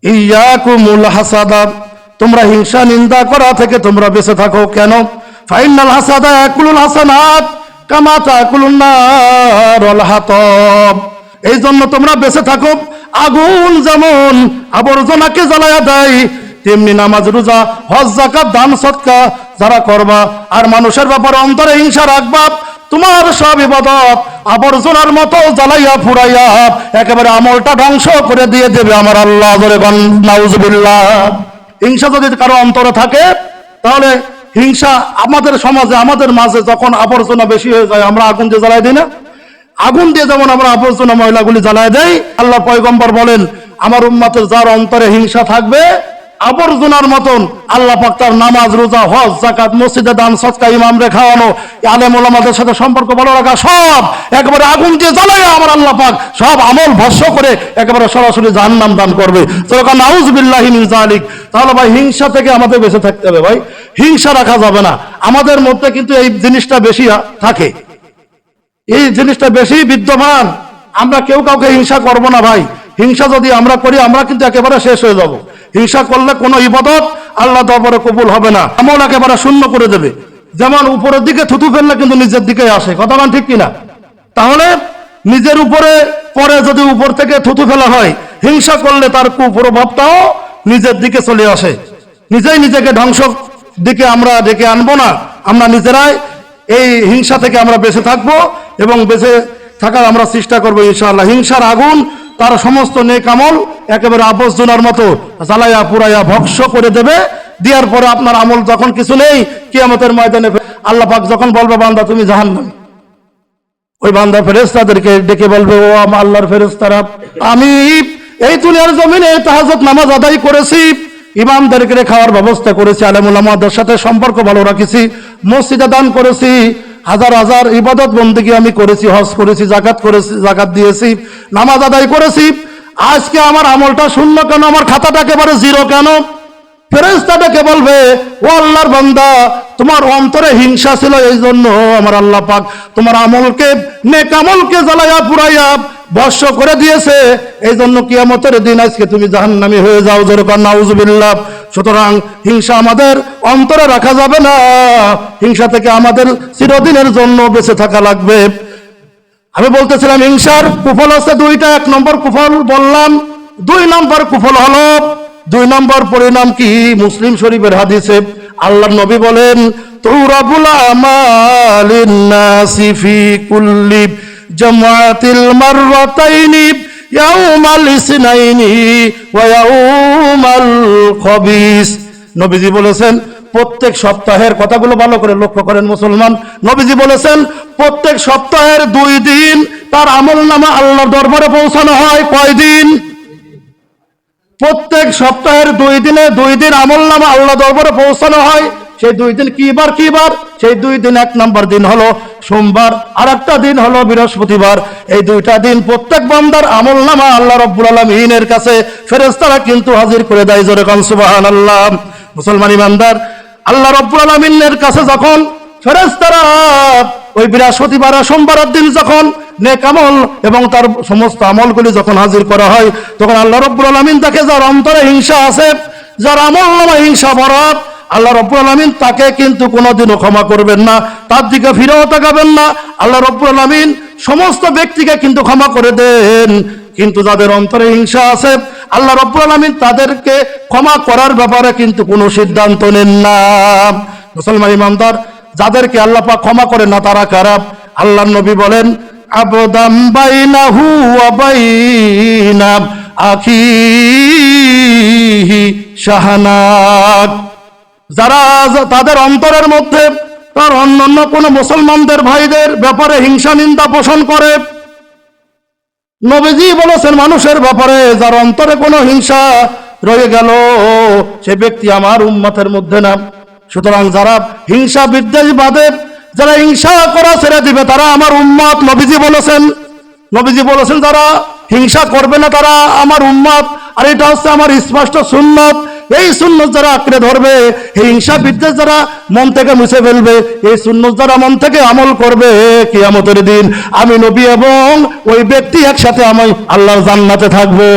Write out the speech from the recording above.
ইয়াকুমুল হাসাদা, তোমরা হিংসা নিন্দা করা থেকে তোমরা বেঁচে থাকো। কেন? ফাইনাল হাসাদা ইয়াকুলুল হাসানাত কামা তাকুলুন নারুল হাতাব, এই জন্য তোমরা বেঁচে থাকো। আগুন যেমন আবর্জনাকে জ্বালায়া দেয়, তেমনি নামাজ রোজা হজ যাকাত দান সদকা যারা করবা আর মানুষের ব্যাপারে অন্তরে হিংসা রাখবা, তোমার সব ইবাদত আবর্জনার মতো জ্বালাইয়া ফুরাইয়া একেবারে আমলটা ধ্বংস করে দিয়ে দেবে আমার আল্লাহ। জোরে বলেন নাউজুবিল্লাহ। হিংসা যদি কারো অন্তরে থাকে, তাহলে হিংসা আমাদের সমাজে আমাদের মাঝে যখন আবর্জনা বেশি হয়ে যায়, আমরা আগুন দিয়ে জ্বালাই দিই না? আগুন দিয়ে যেমন আমরা আবর্জনা ময়লাগুলি জ্বালায় দেই, আল্লাহ পয়গম্বর বলেন আমার উম্মতের যার অন্তরে হিংসা থাকবে আবর্জনার মতন, আল্লাহ পাক তার নামাজ রোজা হজ যাকাত মসজিদে দান সদকা ইমামরে খাওয়ানো আলেম ওলামাদের সাথে সম্পর্ক ভালো রাখা সব একেবারে আগুন দিয়ে জ্বালাইয়া আমার আল্লাহ পাক সব আমল ভস্ম করে একেবারে সরাসরি জাহান্নাম দান করবে। নাউযুবিল্লাহি মিন যালিক। তাহলে ভাই হিংসা থেকে আমাদের বেঁচে থাকতে হবে। ভাই হিংসা রাখা যাবে না। আমাদের মধ্যে কিন্তু এই জিনিসটা বেশি থাকে, এই জিনিসটা বেশি বিদ্যমান। আমরা কেউ কাউকে হিংসা করব না ভাই। হিংসা যদি আমরা করি আমরা কিন্তু একেবারে শেষ হয়ে যাব। হিংসা করলে কোনো ইবাদত আল্লাহ দরবারে কবুল হবে না, আমল একেবারে শূন্য করে দেবে। যেমন উপরের দিকে থুতু ফেললে কিন্তু নিচের দিকে আসে, কথা বলেন ঠিক কিনা? তাহলে নিজের উপরে পরে যদি উপর থেকে থুতু ফেলা হয়, হিংসা করলে তার কুপ্রভাবটাও নিজের দিকে চলে আসে। নিজেই নিজেকে ধ্বংস দিকে আমরা ডেকে আনবো না, আমরা নিজেরাই এই হিংসা থেকে আমরা বেঁচে থাকবো এবং বেঁচে থাকার আমরা চেষ্টা করবো ইনশাআল্লাহ। হিংসার আগুন তার সমস্ত নেক আমল একেবারে আবর্জনার মতো জ্বালাইয়া পুরাইয়া ভস্ম করে দেবে। দেওয়ার পরে আপনার আমল যখন কিছু নেই, কিয়ামতের ময়দানে আল্লাহ পাক যখন বলবে বান্দা তুমি জাহান্নামী, ওই বান্দা ফেরেশতাদেরকে ডেকে বলবে ও আল্লাহর ফেরেশতারা, আমি এই দুনিয়ার জমিনে তাহাজ্জুদ নামাজ আদায় করেছি, ইমামদেরকে খাওয়ার ব্যবস্থা করেছি, আলেম ওলামাদের সাথে সম্পর্ক ভালো রাখেছি, মসজিদে দান করেছি, হাজার হাজার ইবাদত বন্দেগী আমি করেছি, হজ করেছি, যাকাত দিয়েছি, নামাজ আদায় করেছি। আজকে আমার আমলটা শূন্য কেন? আমার খাতাটা একেবারে জিরো কেন? ফেরেশতাটাকে বলবে ও আল্লাহর বান্দা, তোমার অন্তরে হিংসা ছিল, এই জন্য আমার আল্লাহ পাক তোমার আমলকে নেক আমলকে জ্বালাইয়া পুরাইয়া ভস্ম করে দিয়েছে। এই জন্য কিয়ামতের দিন আজকে তুমি জাহান্নামী হয়ে যাও। যেরকম নাউযুবিল্লাহ। সুতরাং হিংসা আমাদের অন্তরে রাখা যাবে না। হিংসা থেকে আমাদের চিরদিনের জন্য বেঁচে থাকা লাগবে। আমি বলতেছিলাম হিংসার কুফল আছে দুইটা। এক নম্বর কুফল বললাম, 2 নম্বর কুফল হলো, 2 নম্বর পরিণাম কি? মুসলিম শরীফের হাদিসে আল্লাহর নবী বলেন তুরাবুল আমালিন নাসি ফি কুল্লি জামাতিল মাররাতাইনি ইয়াউমাল ইসনাইনি ওয়া ইয়াউমাল খাবিস। নবীজি বলেছেন প্রত্যেক সপ্তাহের, কথাগুলো ভালো করে লক্ষ্য করেন মুসলমান, নবীজি বলেছেন প্রত্যেক সপ্তাহের 2 দিন তার আমলনামা আল্লাহর দরবারে পৌঁছানো হয়। কয় দিন? প্রত্যেক সপ্তাহের 2 দিনে 2 দিন আমলনামা আল্লাহ দরবারে পৌঁছানো হয়। সেই 2 দিন কি বার? সেই 2 দিন 1 নম্বর দিন হলো সোমবার, আর একটা দিন হলো বৃহস্পতিবার। এই 2টা দিন প্রত্যেক বান্দার আমলনামা আল্লাহ রাব্বুল আলামিনের কাছে ফেরেশতারা কিন্তু হাজির করে দেয়। জোরে কোন সুবহানাল্লাহ। মুসলমান ইমানদার, আল্লাহ রাব্বুল আলামিনের কাছে যখন ফেরেশতারা ওই বৃহস্পতিবার আর সোমবারের দিন যখন নেক আমল এবং তার সমস্ত আমলগুলি যখন হাজির করা হয়, তখন আল্লাহ রাব্বুল আলামিন তাকে যার অন্তরে হিংসা আছে, যার আমলনামা হিংসা ভরা, আল্লাহ রাব্বুল আলামিন তাকে কিন্তু কোনোদিনও ক্ষমা করবেন না, তার দিকে ফিরেও তাকাবেন না। আল্লাহ রাব্বুল আলামিন সমস্ত ব্যক্তিকে কিন্তু ক্ষমা করে দেন, কিন্তু যাদের অন্তরে হিংসা আছে আল্লাহ রাব্বুল আলামিন তাদেরকে ক্ষমা করার ব্যাপারে কিন্তু কোনো সিদ্ধান্ত নেন না। মুসলমান ইমানদার, যাদেরকে আল্লাহ পাক ক্ষমা করেন না তারা কারা? আল্লাহর নবী বলেন আবদাম বাইনাহু ওয়া বাইনা আখিহি শাহানাত। যারা তাদের অন্তরের মধ্যে তার অন্যান্য কোন মুসলমানদের ভাইদের ব্যাপারে হিংসা নিন্দা পোষণ করে, নবীজি বলেছেন মানুষের ব্যাপারে যার অন্তরে কোনো হিংসা রয়ে গেল সে ব্যক্তি আমার উম্মতের মধ্যে না। সুতরাং যারা হিংসা বিদ্বেষ বাদে যারা হিংসা করা ছেড়ে দিবে তারা আমার উম্মত। নবীজি বলেছেন যারা হিংসা করবে না তারা আমার উম্মত। আর এটা হচ্ছে আমার স্পষ্ট সুন্নত। এই সুন্নত যারা আঁকড়ে ধরবে, এই হিংসা বিদ্বেষ যারা মন থেকে মুছে ফেলবে, এই সুন্নত যারা মন থেকে আমল করবে, কিয়ামতের দিন আমি নবী এবং ওই ব্যক্তি একসাথে আমি আল্লাহর জান্নাতে থাকবো।